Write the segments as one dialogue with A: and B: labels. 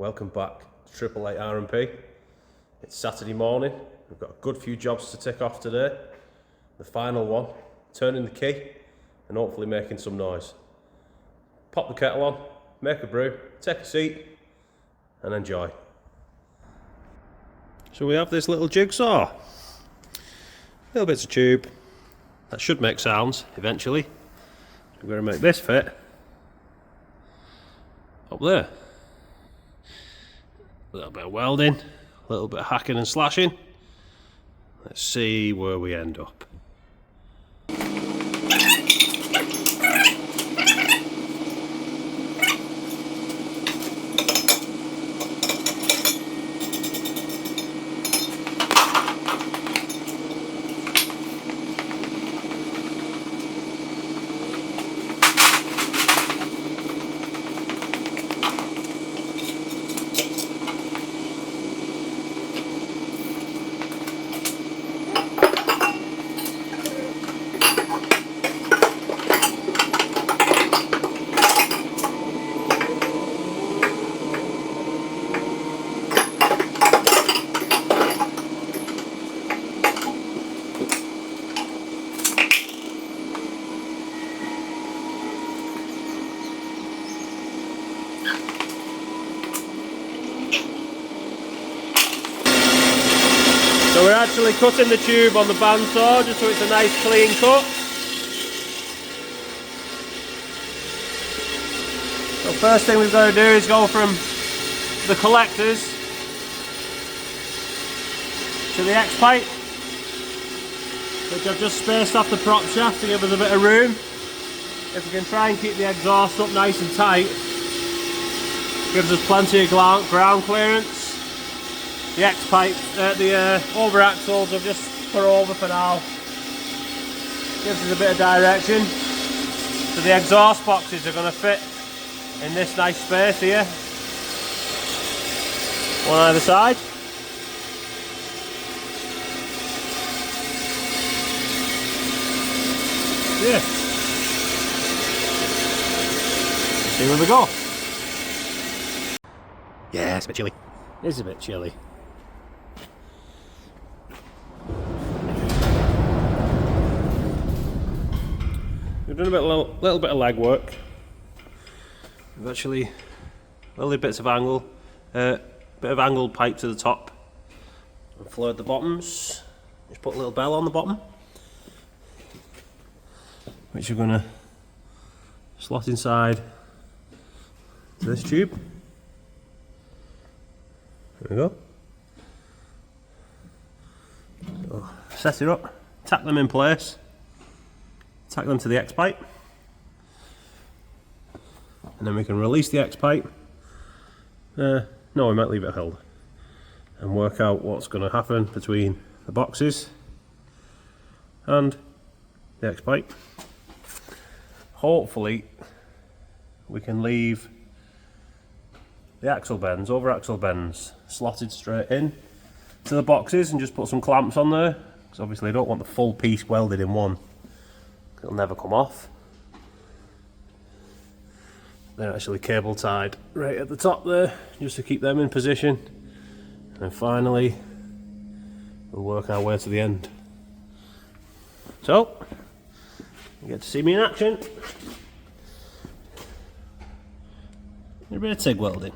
A: welcome back to 888 R&P. It's Saturday morning, we've got a good few jobs to tick off today. The final one, turning the key and hopefully making some noise. Pop the kettle on, make a brew, take a seat and enjoy. So we have this little jigsaw, little bits of tube, that should make sounds eventually. We're going to make this fit up there. A little bit of welding, a little bit of hacking and slashing. Let's see where we end up. So we're actually cutting the tube on the bandsaw just so it's a nice clean cut. So first thing we've got to do is go from the collectors to the X-pipe, which I've just spaced off the prop shaft to give us a bit of room. If we can try and keep the exhaust up nice and tight, gives us plenty of ground clearance. The X-pipe, the over axles I've just put over for now. Gives us a bit of direction. So the exhaust boxes are going to fit in this nice space here. One either side. Yeah. See where we go. Yeah, it's a bit chilly. It is a bit chilly. We've done a little bit of leg work. We've actually welded bits of angle, bit of angled pipe to the top, and fluored the bottoms. Just put a little bell on the bottom, which we're going to slot inside to this tube. There we go. So set it up, tack them in place. Tack them to the X-pipe, and then we can release the X-pipe. No, we might leave it held and work out what's going to happen between the boxes and the X-pipe. Hopefully we can leave the axle bends, over axle bends, slotted straight in to the boxes and just put some clamps on there, because obviously I don't want the full piece welded in one. It'll never come off. They're actually cable tied right at the top there, just to keep them in position. And then finally, we'll work our way to the end. So, you get to see me in action. A bit of TIG welding.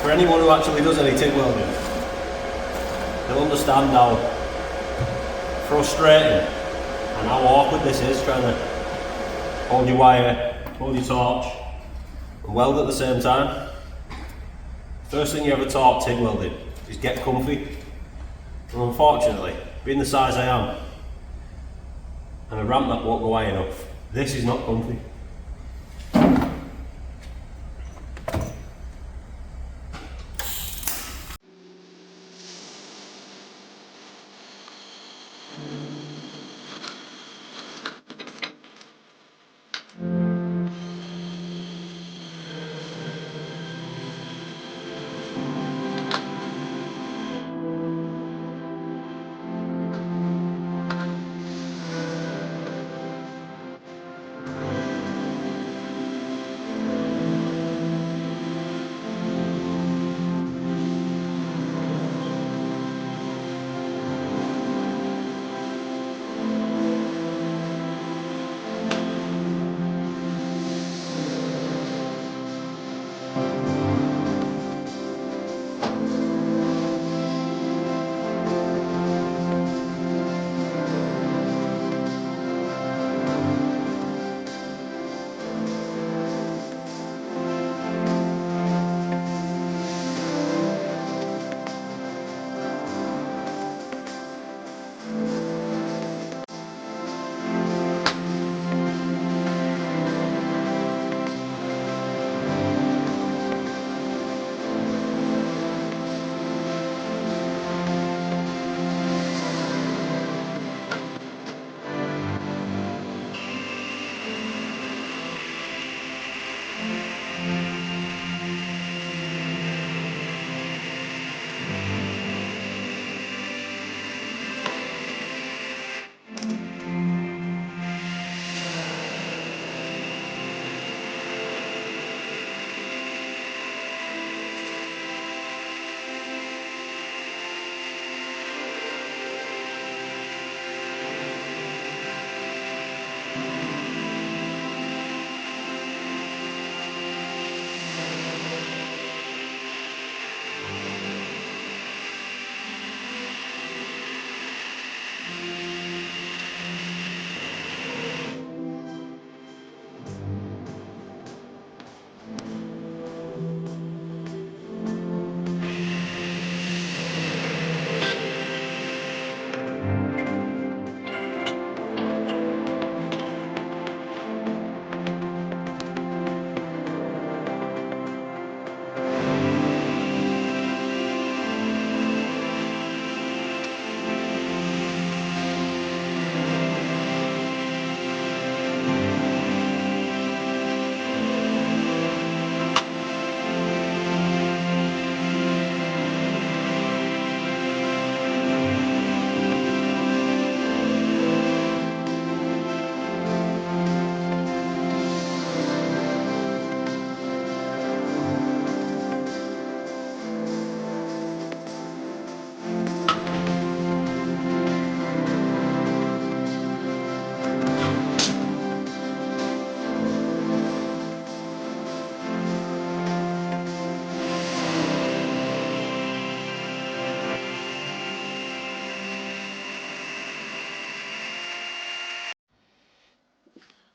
A: For anyone who actually does any TIG welding, they'll understand how frustrating and how awkward this is, trying to hold your wire, hold your torch and weld at the same time. First thing you ever taught TIG welding is get comfy. And unfortunately, being the size I am, and a ramp that won't go high enough, this is not comfy.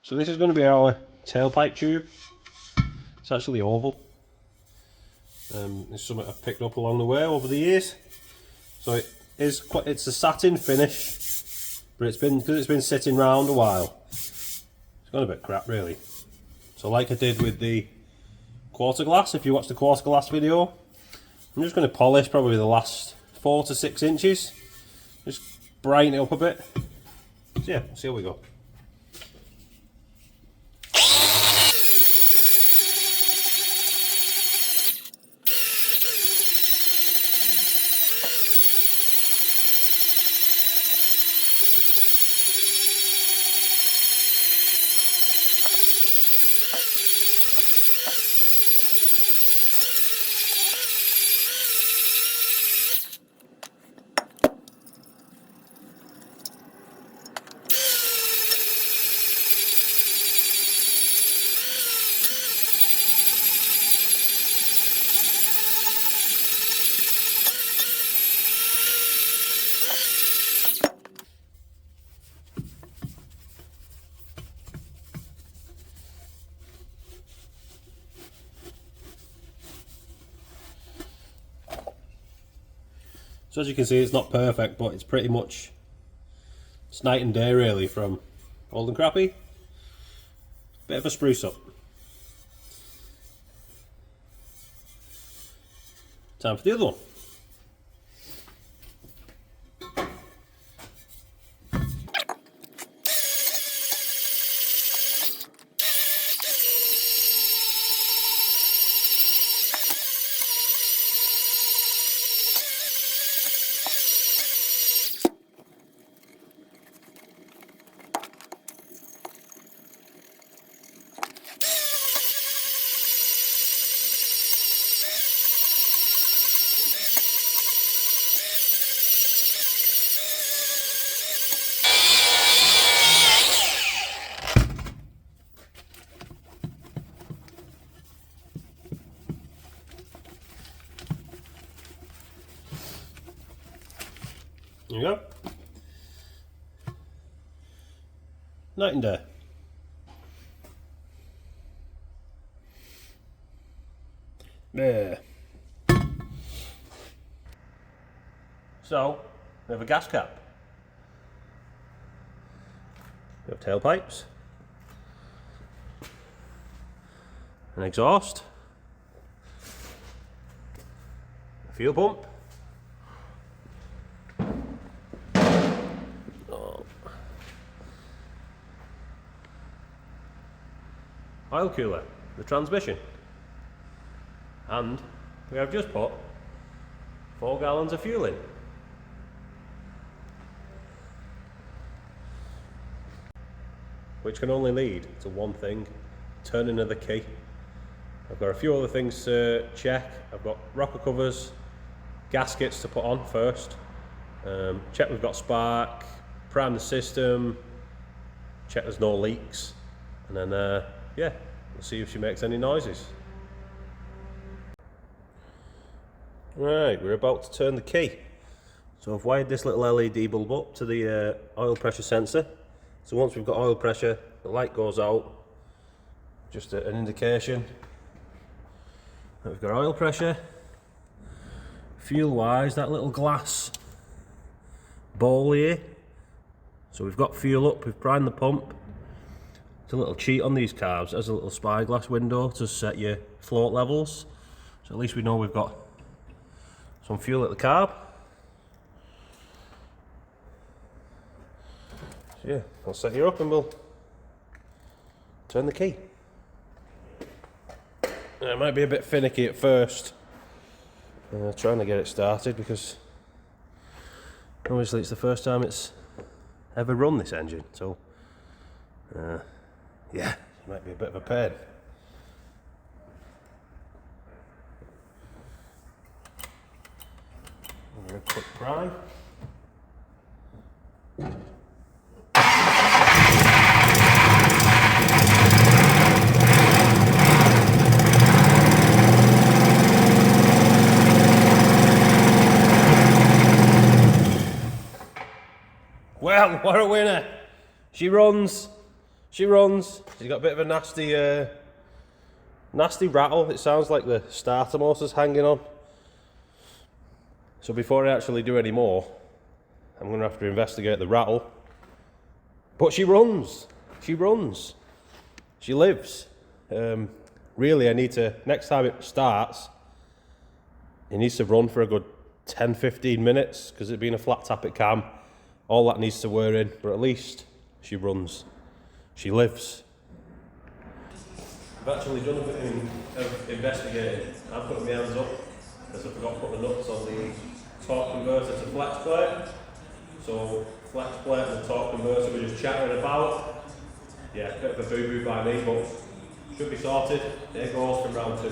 A: So this is going to be our tailpipe tube. It's actually oval. It's something I've picked up along the way over the years. So it's a satin finish, but because it's been sitting round a while, it's gone a bit crap really. So like I did with the quarter glass, if you watched the quarter glass video, I'm just going to polish probably the last 4 to 6 inches, just brighten it up a bit. So yeah, see how we go. So as you can see, it's not perfect, but it's pretty much, it's night and day really from old and crappy. Bit of a spruce up. Time for the other one. There you go. Night and day. There. So, we have a gas cap. We have tailpipes. An exhaust. A fuel pump. Oil cooler, the transmission, and we have just put 4 gallons of fuel in. Which can only lead to one thing: turning of the key. I've got a few other things to check. I've got rocker covers, gaskets to put on first, check we've got spark, prime the system, check there's no leaks, and then yeah, we'll see if she makes any noises. Right, we're about to turn the key. So I've wired this little LED bulb up to the oil pressure sensor. So once we've got oil pressure, the light goes out, just an indication that we've got oil pressure. Fuel wise, that little glass bowl here. So we've got fuel up, we've primed the pump. It's a little cheat on these carbs. There's a little spyglass window to set your float levels. So at least we know we've got some fuel at the carb. So yeah, I'll set you up and we'll turn the key. It might be a bit finicky at first, trying to get it started, because obviously it's the first time it's ever run, this engine. So yeah, it might be a bit of a pain. A quick prime. Well, what a winner! She runs. She runs. She's got a bit of a nasty rattle. It sounds like the starter motor's hanging on. So before I actually do any more, I'm going to have to investigate the rattle. But she runs. She runs. She lives. Really, I need to, next time it starts, it needs to run for a good 10-15 minutes, because it being a flat tappet cam, all that needs to wear in, but at least she runs. She lives. I've actually done a bit of investigating. I've put my hands up because I forgot to put the nuts on the torque converter to flex plate. So flex plate and the torque converter we're just chattering about. Yeah, a bit of a boo-boo by me, but should be sorted. There goes from round 2.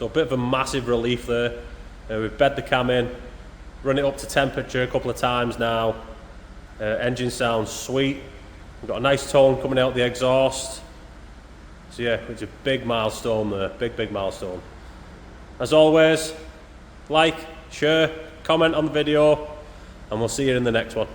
A: a bit of a massive relief there. We've bed the cam in, run it up to temperature a couple of times now. Engine sounds sweet. We've got a nice tone coming out the exhaust. So yeah, it's a big milestone there, big milestone. As always, like, share, comment on the video, and we'll see you in the next one.